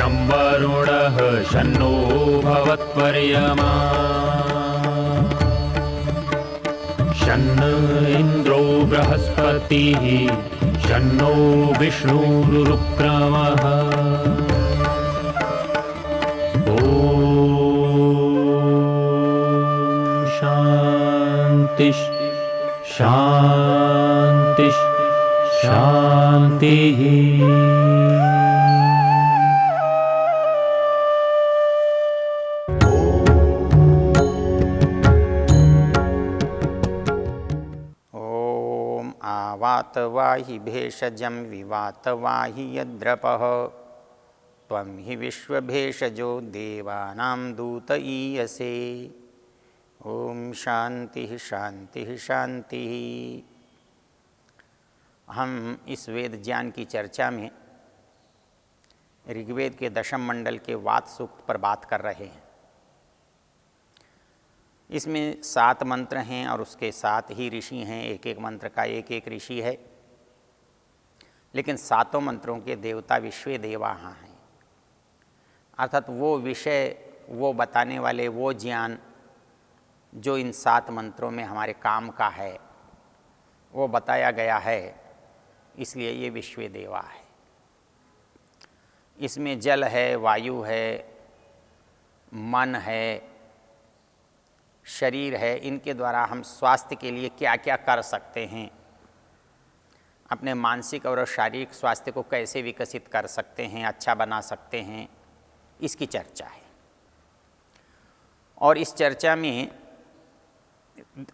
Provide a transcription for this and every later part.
शं वरुणः शन्नो भवत्वर्यमा शन्न इन्द्रो बृहस्पतिः शन्नो विष्णुरुक्रमः ॐ शान्ति शान्ति शान्तिः। वातवाहि भेषजं विवातवाहि यद्रपः त्वं हि विश्वभेषजो देवानां दूत ईयसे। ओम शांति शांति शांति। हम इस वेद ज्ञान की चर्चा में ऋग्वेद के दशम मंडल के वात सूक्त पर बात कर रहे हैं। इसमें 7 मंत्र हैं और उसके 7 ही ऋषि हैं, एक एक मंत्र का एक एक ऋषि है, लेकिन 7 मंत्रों के देवता विश्व देवाः हैं। अर्थात वो विषय, वो बताने वाले, वो ज्ञान जो इन 7 मंत्रों में हमारे काम का है वो बताया गया है, इसलिए ये विश्व देवा है। इसमें जल है, वायु है, मन है, शरीर है, इनके द्वारा हम स्वास्थ्य के लिए क्या क्या कर सकते हैं, अपने मानसिक और शारीरिक स्वास्थ्य को कैसे विकसित कर सकते हैं, अच्छा बना सकते हैं, इसकी चर्चा है। और इस चर्चा में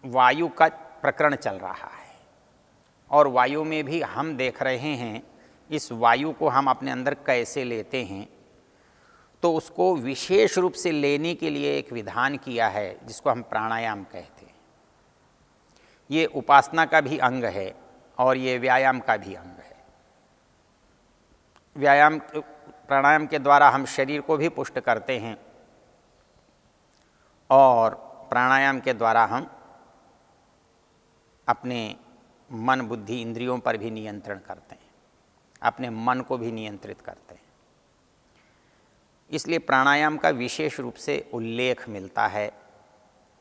वायु का प्रकरण चल रहा है और वायु में भी हम देख रहे हैं इस वायु को हम अपने अंदर कैसे लेते हैं। तो उसको विशेष रूप से लेने के लिए एक विधान किया है जिसको हम प्राणायाम कहते हैं। ये उपासना का भी अंग है और ये व्यायाम का भी अंग है। प्राणायाम के द्वारा हम शरीर को भी पुष्ट करते हैं और प्राणायाम के द्वारा हम अपने मन बुद्धि इंद्रियों पर भी नियंत्रण करते हैं, अपने मन को भी नियंत्रित करते हैं। इसलिए प्राणायाम का विशेष रूप से उल्लेख मिलता है,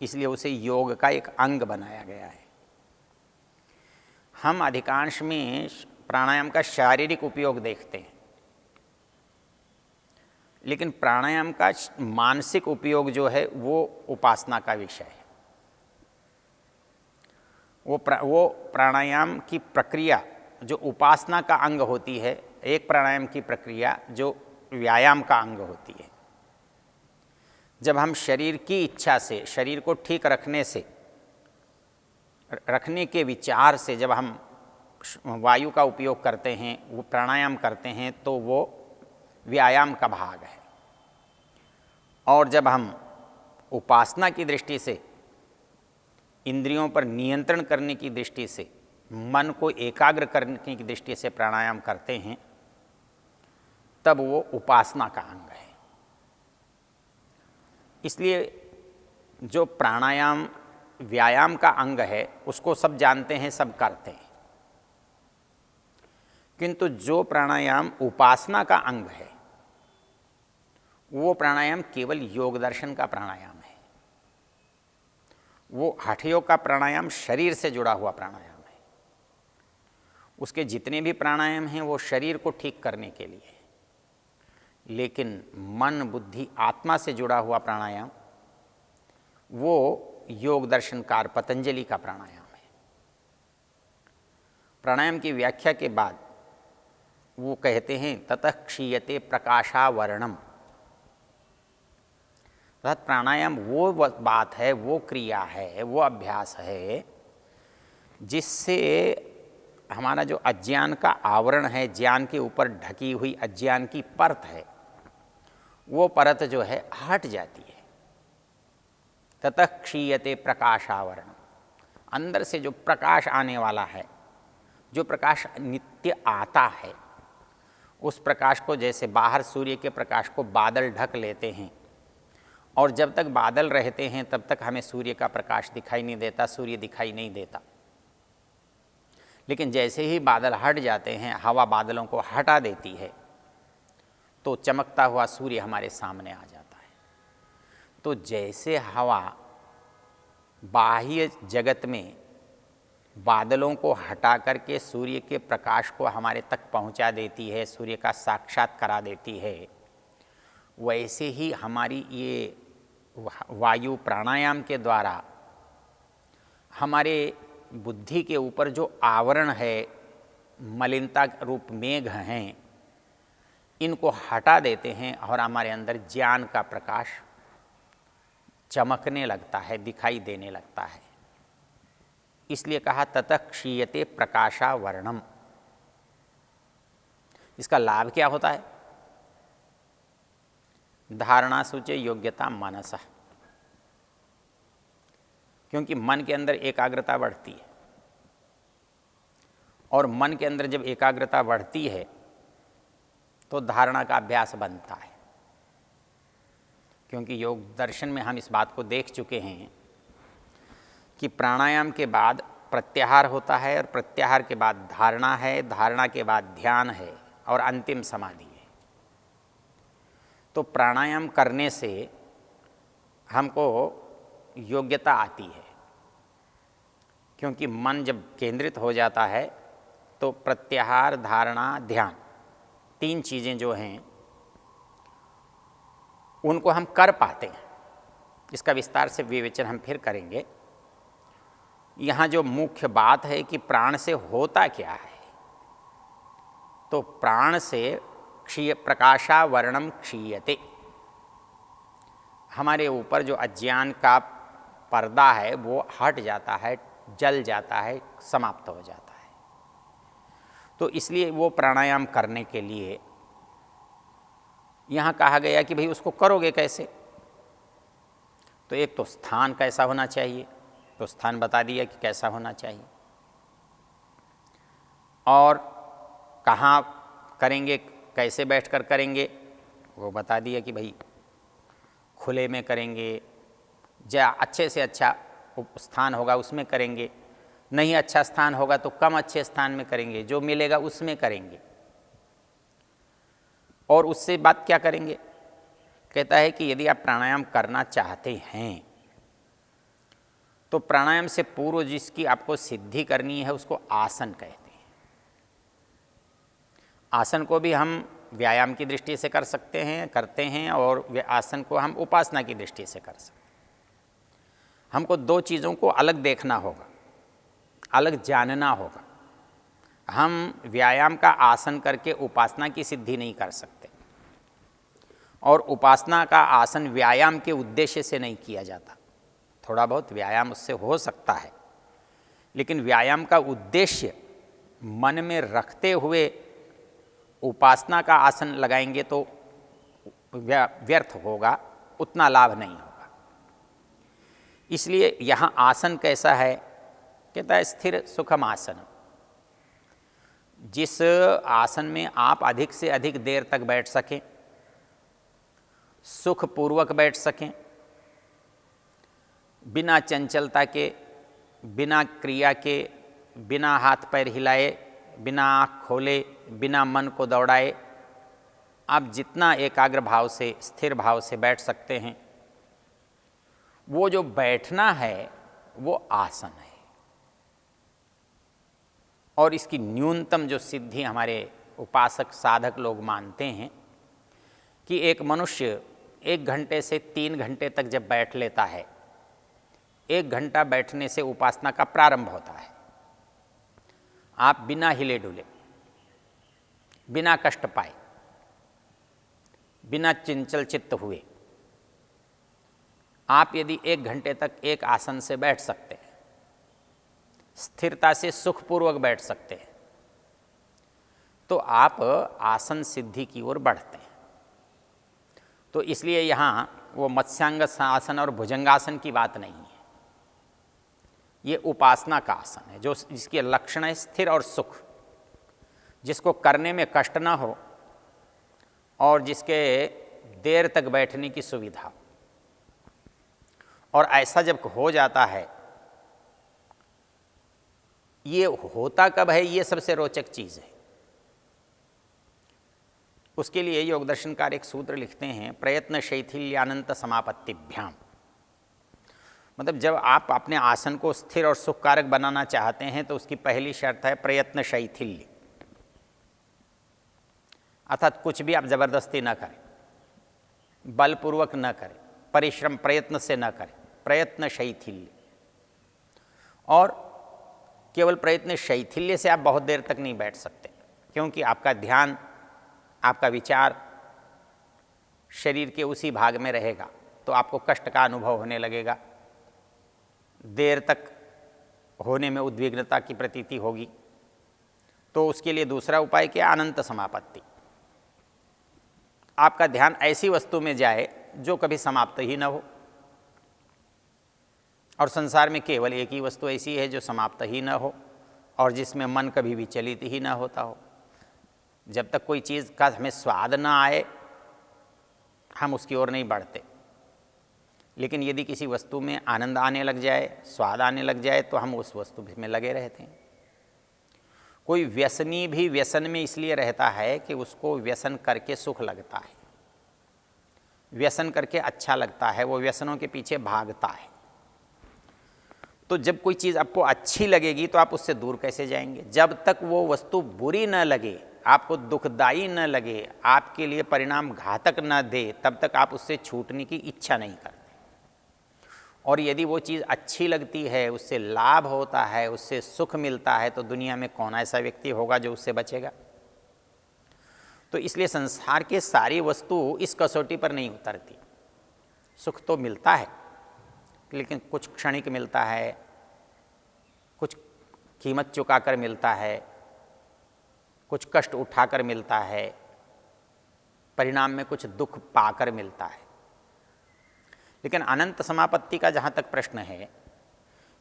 इसलिए उसे योग का एक अंग बनाया गया है। हम अधिकांश में प्राणायाम का शारीरिक उपयोग देखते हैं, लेकिन प्राणायाम का मानसिक उपयोग जो है वो उपासना का विषय है। वो प्राणायाम की प्रक्रिया जो उपासना का अंग होती है, एक प्राणायाम की प्रक्रिया जो व्यायाम का अंग होती है। जब हम शरीर की इच्छा से, शरीर को ठीक रखने के विचार से जब हम वायु का उपयोग करते हैं, वो प्राणायाम करते हैं, तो वो व्यायाम का भाग है। और जब हम उपासना की दृष्टि से, इंद्रियों पर नियंत्रण करने की दृष्टि से, मन को एकाग्र करने की दृष्टि से प्राणायाम करते हैं, तब वो उपासना का अंग है। इसलिए जो प्राणायाम व्यायाम का अंग है उसको सब जानते हैं, सब करते हैं, किंतु जो प्राणायाम उपासना का अंग है वो प्राणायाम केवल योग दर्शन का प्राणायाम है। वो हठयोग का प्राणायाम शरीर से जुड़ा हुआ प्राणायाम है। उसके जितने भी प्राणायाम हैं वो शरीर को ठीक करने के लिए, लेकिन मन बुद्धि आत्मा से जुड़ा हुआ प्राणायाम वो योग दर्शनकार पतंजलि का प्राणायाम है। प्राणायाम की व्याख्या के बाद वो कहते हैं ततः क्षीयते प्रकाशावरणम। अर्थात प्राणायाम वो बात है, वो क्रिया है, वो अभ्यास है जिससे हमारा जो अज्ञान का आवरण है, ज्ञान के ऊपर ढकी हुई अज्ञान की परत है, वो परत जो है हट जाती है। ततः क्षीयते प्रकाशावरण। अंदर से जो प्रकाश आने वाला है, जो प्रकाश नित्य आता है, उस प्रकाश को जैसे बाहर सूर्य के प्रकाश को बादल ढक लेते हैं और जब तक बादल रहते हैं तब तक हमें सूर्य का प्रकाश दिखाई नहीं देता, सूर्य दिखाई नहीं देता। लेकिन जैसे ही बादल हट जाते हैं, हवा बादलों को हटा देती है, तो चमकता हुआ सूर्य हमारे सामने आ जाता है। तो जैसे हवा बाह्य जगत में बादलों को हटा करके सूर्य के प्रकाश को हमारे तक पहुंचा देती है, सूर्य का साक्षात करा देती है, वैसे ही हमारी ये वायु प्राणायाम के द्वारा हमारे बुद्धि के ऊपर जो आवरण है, मलिनता रूप मेघ हैं, इनको हटा देते हैं और हमारे अंदर ज्ञान का प्रकाश चमकने लगता है, दिखाई देने लगता है। इसलिए कहा ततः क्षीयते प्रकाशावर्णम। इसका लाभ क्या होता है? धारणा सूचे योग्यता मनसा, क्योंकि मन के अंदर एकाग्रता बढ़ती है, और मन के अंदर जब एकाग्रता बढ़ती है तो धारणा का अभ्यास बनता है। क्योंकि योग दर्शन में हम इस बात को देख चुके हैं कि प्राणायाम के बाद प्रत्याहार होता है, और प्रत्याहार के बाद धारणा है, धारणा के बाद ध्यान है, और अंतिम समाधि है। तो प्राणायाम करने से हमको योग्यता आती है, क्योंकि मन जब केंद्रित हो जाता है तो प्रत्याहार, धारणा, ध्यान, तीन चीज़ें जो हैं उनको हम कर पाते हैं। इसका विस्तार से विवेचन हम फिर करेंगे। यहाँ जो मुख्य बात है कि प्राण से होता क्या है, तो प्राण से प्रकाशावर्णम क्षीयते, हमारे ऊपर जो अज्ञान का पर्दा है वो हट जाता है, जल जाता है, समाप्त हो जाता है। तो इसलिए वो प्राणायाम करने के लिए यहाँ कहा गया कि भाई उसको करोगे कैसे? तो एक तो स्थान कैसा होना चाहिए, तो स्थान बता दिया कि कैसा होना चाहिए, और कहाँ करेंगे, कैसे बैठकर करेंगे, वो बता दिया कि भाई खुले में करेंगे, या अच्छे से अच्छा स्थान होगा उसमें करेंगे, नहीं अच्छा स्थान होगा तो कम अच्छे स्थान में करेंगे, जो मिलेगा उसमें करेंगे। और उससे बात क्या करेंगे? कहता है कि यदि आप प्राणायाम करना चाहते हैं तो प्राणायाम से पूर्व जिसकी आपको सिद्धि करनी है उसको आसन कहते हैं। आसन को भी हम व्यायाम की दृष्टि से कर सकते हैं, करते हैं, और आसन को हम उपासना की दृष्टि से कर सकते हैं। हमको दो चीज़ों को अलग देखना होगा, अलग जानना होगा। हम व्यायाम का आसन करके उपासना की सिद्धि नहीं कर सकते, और उपासना का आसन व्यायाम के उद्देश्य से नहीं किया जाता। थोड़ा बहुत व्यायाम उससे हो सकता है, लेकिन व्यायाम का उद्देश्य मन में रखते हुए उपासना का आसन लगाएंगे तो व्यर्थ होगा, उतना लाभ नहीं होगा। इसलिए यहाँ आसन कैसा है? कहता है स्थिर सुखम आसन। जिस आसन में आप अधिक से अधिक देर तक बैठ सकें, सुखपूर्वक बैठ सकें, बिना चंचलता के, बिना क्रिया के, बिना हाथ पैर हिलाए, बिना आँख खोले, बिना मन को दौड़ाए, आप जितना एकाग्र भाव से, स्थिर भाव से बैठ सकते हैं, वो जो बैठना है वो आसन है। और इसकी न्यूनतम जो सिद्धि हमारे उपासक साधक लोग मानते हैं कि एक मनुष्य 1 घंटे से 3 घंटे तक जब बैठ लेता है, 1 घंटा बैठने से उपासना का प्रारंभ होता है। आप बिना हिले डुले, बिना कष्ट पाए, बिना चंचल चित्त हुए, आप यदि 1 घंटे तक एक आसन से बैठ सकते हैं, स्थिरता से सुखपूर्वक बैठ सकते हैं, तो आप आसन सिद्धि की ओर बढ़ते हैं। तो इसलिए यहाँ वो मत्स्यांग आसन और भुजंगासन की बात नहीं है, ये उपासना का आसन है, जो जिसके लक्षण है स्थिर और सुख, जिसको करने में कष्ट ना हो और जिसके देर तक बैठने की सुविधा। और ऐसा जब हो जाता है, ये होता कब है, ये सबसे रोचक चीज़ है। उसके लिए योग दर्शनकार एक सूत्र लिखते हैं, प्रयत्न शैथिल्यानंत समापत्तिभ्याम। मतलब जब आप अपने आसन को स्थिर और सुखकारक बनाना चाहते हैं तो उसकी पहली शर्त है प्रयत्न शैथिल्य, अर्थात कुछ भी आप जबरदस्ती न करें, बलपूर्वक न करें, परिश्रम प्रयत्न से न करें, प्रयत्न शैथिल्य। और केवल प्रयत्न शैथिल्य से आप बहुत देर तक नहीं बैठ सकते, क्योंकि आपका ध्यान, आपका विचार शरीर के उसी भाग में रहेगा, तो आपको कष्ट का अनुभव होने लगेगा, देर तक होने में उद्विग्नता की प्रतीति होगी। तो उसके लिए दूसरा उपाय क्या? अनंत समापत्ति। आपका ध्यान ऐसी वस्तु में जाए जो कभी समाप्त ही न हो, और संसार में केवल एक ही वस्तु ऐसी है जो समाप्त ही न हो और जिसमें मन कभी विचलित ही न होता हो। जब तक कोई चीज़ का हमें स्वाद न आए हम उसकी ओर नहीं बढ़ते, लेकिन यदि किसी वस्तु में आनंद आने लग जाए, स्वाद आने लग जाए, तो हम उस वस्तु में लगे रहते हैं। कोई व्यसनी भी व्यसन में इसलिए रहता है कि उसको व्यसन करके सुख लगता है, व्यसन करके अच्छा लगता है, वो व्यसनों के पीछे भागता है। तो जब कोई चीज़ आपको अच्छी लगेगी तो आप उससे दूर कैसे जाएंगे? जब तक वो वस्तु बुरी न लगे, आपको दुखदाई न लगे, आपके लिए परिणाम घातक न दे, तब तक आप उससे छूटने की इच्छा नहीं करते। और यदि वो चीज़ अच्छी लगती है, उससे लाभ होता है, उससे सुख मिलता है, तो दुनिया में कौन ऐसा व्यक्ति होगा जो उससे बचेगा? तो इसलिए संसार के सारी वस्तु इस कसौटी पर नहीं उतरती। सुख तो मिलता है, लेकिन कुछ क्षणिक मिलता है, कुछ कीमत चुकाकर मिलता है, कुछ कष्ट उठाकर मिलता है, परिणाम में कुछ दुख पाकर मिलता है। लेकिन अनंत समापत्ति का जहाँ तक प्रश्न है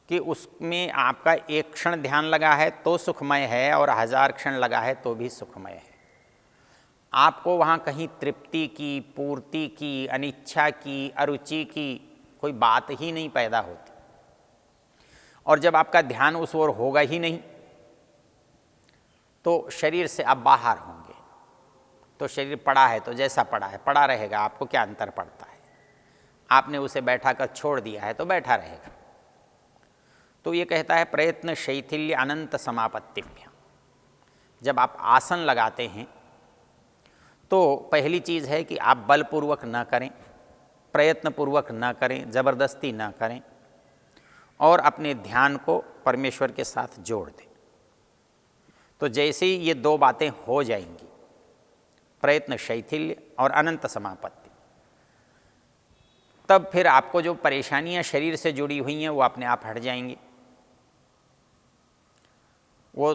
कि उसमें आपका एक क्षण ध्यान लगा है तो सुखमय है, और 1000 क्षण लगा है तो भी सुखमय है। आपको वहाँ कहीं तृप्ति की, पूर्ति की, अनिच्छा की, अरुचि की कोई बात ही नहीं पैदा होती। और जब आपका ध्यान उस ओर होगा ही नहीं तो शरीर से आप बाहर होंगे। तो शरीर पड़ा है तो जैसा पड़ा है पड़ा रहेगा, आपको क्या अंतर पड़ता है? आपने उसे बैठा कर छोड़ दिया है तो बैठा रहेगा। तो ये कहता है प्रयत्न शैथिल्य अनंत समापत्तिभ्याम। जब आप आसन लगाते हैं तो पहली चीज़ है कि आप बलपूर्वक न करें, प्रयत्नपूर्वक न करें, ज़बरदस्ती न करें, और अपने ध्यान को परमेश्वर के साथ जोड़ दें। तो जैसे ही ये दो बातें हो जाएंगी, प्रयत्न शैथिल्य और अनंत समापत्ति, तब फिर आपको जो परेशानियां शरीर से जुड़ी हुई हैं वो अपने आप हट जाएंगी। वो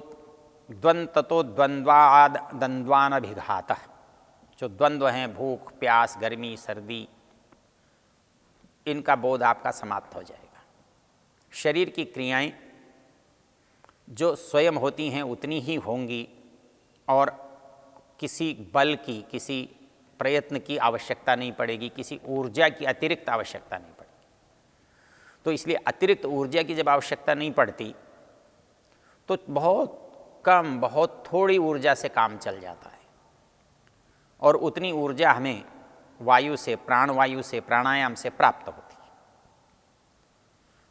द्वंद्वतो द्वंद्वाद द्वंद्वानभिघातः, जो द्वंद्व हैं, भूख, प्यास, गर्मी, सर्दी, इनका बोध आपका समाप्त हो जाएगा। शरीर की क्रियाएं जो स्वयं होती हैं उतनी ही होंगी, और किसी बल की, किसी प्रयत्न की आवश्यकता नहीं पड़ेगी, किसी ऊर्जा की अतिरिक्त आवश्यकता नहीं पड़ेगी। तो इसलिए अतिरिक्त ऊर्जा की जब आवश्यकता नहीं पड़ती तो बहुत कम, बहुत थोड़ी ऊर्जा से काम चल जाता है, और उतनी ऊर्जा हमें वायु से, प्राणवायु से, प्राणायाम से प्राप्त होती है।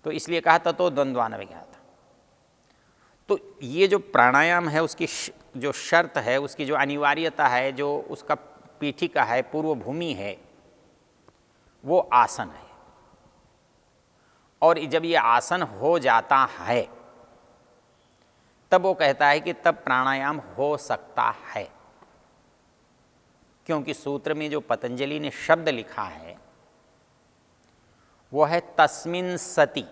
तो इसलिए कहा था तो द्वंद्वानभिघातः। तो ये जो प्राणायाम है उसकी जो शर्त है, उसकी जो अनिवार्यता है, जो उसका पीठिका है, पूर्व भूमि है, वो आसन है। और जब ये आसन हो जाता है तब वो कहता है कि तब प्राणायाम हो सकता है, क्योंकि सूत्र में जो पतंजलि ने शब्द लिखा है वो है तस्मिन् सति।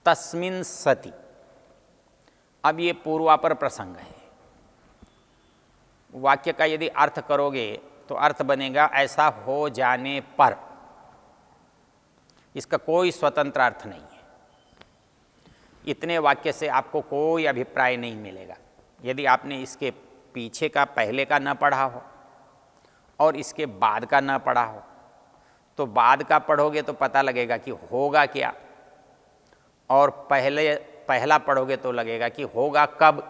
तस्मिन् सति, अब ये पूर्वापर प्रसंग है। वाक्य का यदि अर्थ करोगे तो अर्थ बनेगा ऐसा हो जाने पर। इसका कोई स्वतंत्र अर्थ नहीं है। इतने वाक्य से आपको कोई अभिप्राय नहीं मिलेगा। यदि आपने इसके पीछे का, पहले का न पढ़ा हो और इसके बाद का न पढ़ा हो, तो बाद का पढ़ोगे तो पता लगेगा कि होगा क्या, और पहला पढ़ोगे तो लगेगा कि होगा कब।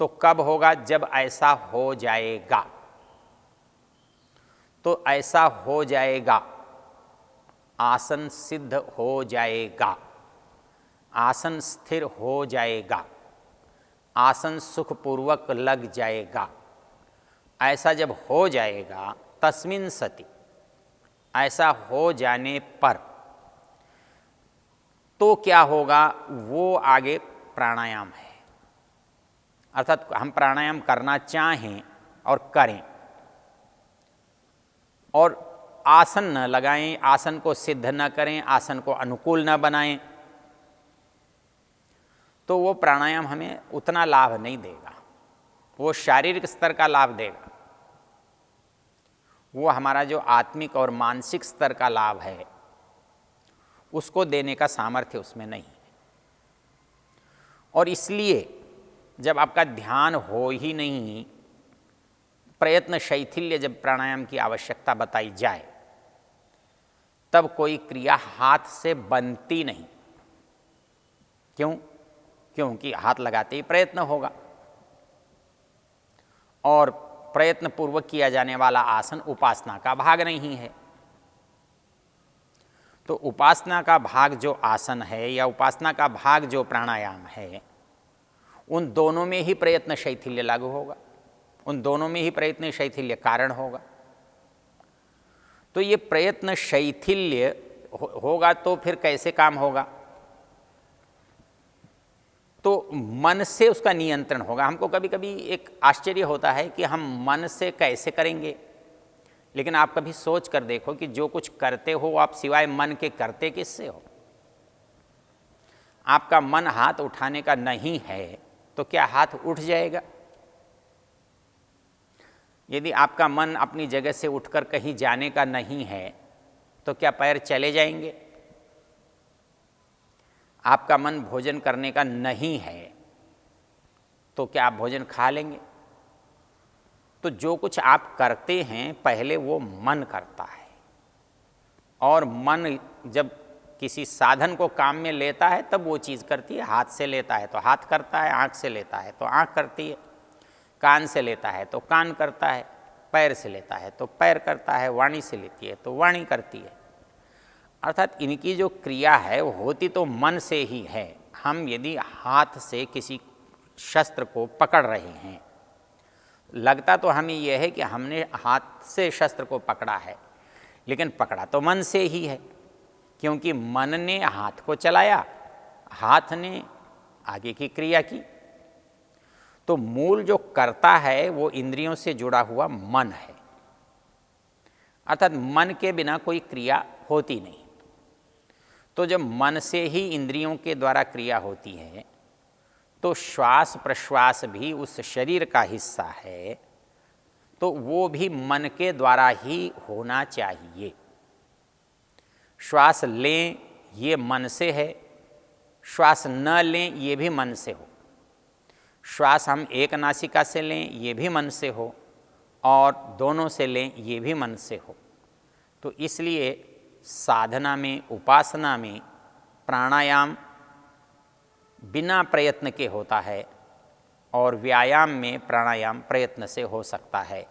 तो कब होगा? जब ऐसा हो जाएगा। तो ऐसा हो जाएगा, आसन सिद्ध हो जाएगा, आसन स्थिर हो जाएगा, आसन सुखपूर्वक लग जाएगा। ऐसा जब हो जाएगा, तस्मिन् सति, ऐसा हो जाने पर तो क्या होगा? वो आगे प्राणायाम है। अर्थात हम प्राणायाम करना चाहें और करें और आसन न लगाएं, आसन को सिद्ध न करें, आसन को अनुकूल न बनाएं, तो वो प्राणायाम हमें उतना लाभ नहीं देगा। वो शारीरिक स्तर का लाभ देगा, वो हमारा जो आत्मिक और मानसिक स्तर का लाभ है उसको देने का सामर्थ्य उसमें नहीं है। और इसलिए जब आपका ध्यान हो ही नहीं, प्रयत्न शैथिल्य जब प्राणायाम की आवश्यकता बताई जाए, तब कोई क्रिया हाथ से बनती नहीं। क्यों? क्योंकि हाथ लगाते ही प्रयत्न होगा और प्रयत्न पूर्वक किया जाने वाला आसन उपासना का भाग नहीं है। तो उपासना का भाग जो आसन है या उपासना का भाग जो प्राणायाम है, उन दोनों में ही प्रयत्न शैथिल्य लागू होगा, उन दोनों में ही प्रयत्न शैथिल्य कारण होगा। तो ये प्रयत्न शैथिल्य होगा तो फिर कैसे काम होगा? तो मन से उसका नियंत्रण होगा। हमको कभी कभी एक आश्चर्य होता है कि हम मन से कैसे करेंगे, लेकिन आप कभी सोच कर देखो कि जो कुछ करते हो आप सिवाय मन के करते किससे हो? आपका मन हाथ उठाने का नहीं है तो क्या हाथ उठ जाएगा? यदि आपका मन अपनी जगह से उठकर कहीं जाने का नहीं है तो क्या पैर चले जाएंगे? आपका मन भोजन करने का नहीं है तो क्या आप भोजन खा लेंगे? तो जो कुछ आप करते हैं पहले वो मन करता है, और मन जब किसी साधन को काम में लेता है तब वो चीज़ करती है। हाथ से लेता है तो हाथ करता है, आँख से लेता है तो आँख करती है, कान से लेता है तो कान करता है, पैर से लेता है तो पैर करता है, वाणी से लेती है तो वाणी करती है। अर्थात इनकी जो क्रिया है वो होती तो मन से ही है। हम यदि हाथ से किसी शस्त्र को पकड़ रहे हैं, लगता तो हमें यह है कि हमने हाथ से शस्त्र को पकड़ा है, लेकिन पकड़ा तो मन से ही है, क्योंकि मन ने हाथ को चलाया, हाथ ने आगे की क्रिया की। तो मूल जो करता है वो इंद्रियों से जुड़ा हुआ मन है। अर्थात मन के बिना कोई क्रिया होती नहीं। तो जब मन से ही इंद्रियों के द्वारा क्रिया होती है तो श्वास प्रश्वास भी उस शरीर का हिस्सा है, तो वो भी मन के द्वारा ही होना चाहिए। श्वास लें ये मन से है, श्वास न लें ये भी मन से हो। श्वास हम एक नासिका से लें ये भी मन से हो, और दोनों से लें ये भी मन से हो। तो इसलिए साधना में, उपासना में प्राणायाम बिना प्रयत्न के होता है, और व्यायाम में प्राणायाम प्रयत्न से हो सकता है।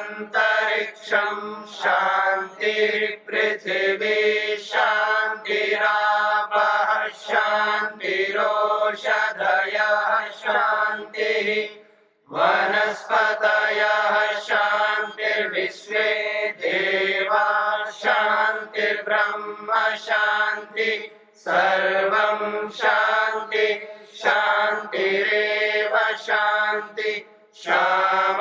शांतिरंतरिक्षं शांतिर्पृथिवी शांतिरापः शांतिरोषधयः शांतिः वनस्पतयः शांतिर्विश्वे देवा शांतिर्ब्रह्म शांति सर्वं शांति शांतिरेव शांति शाम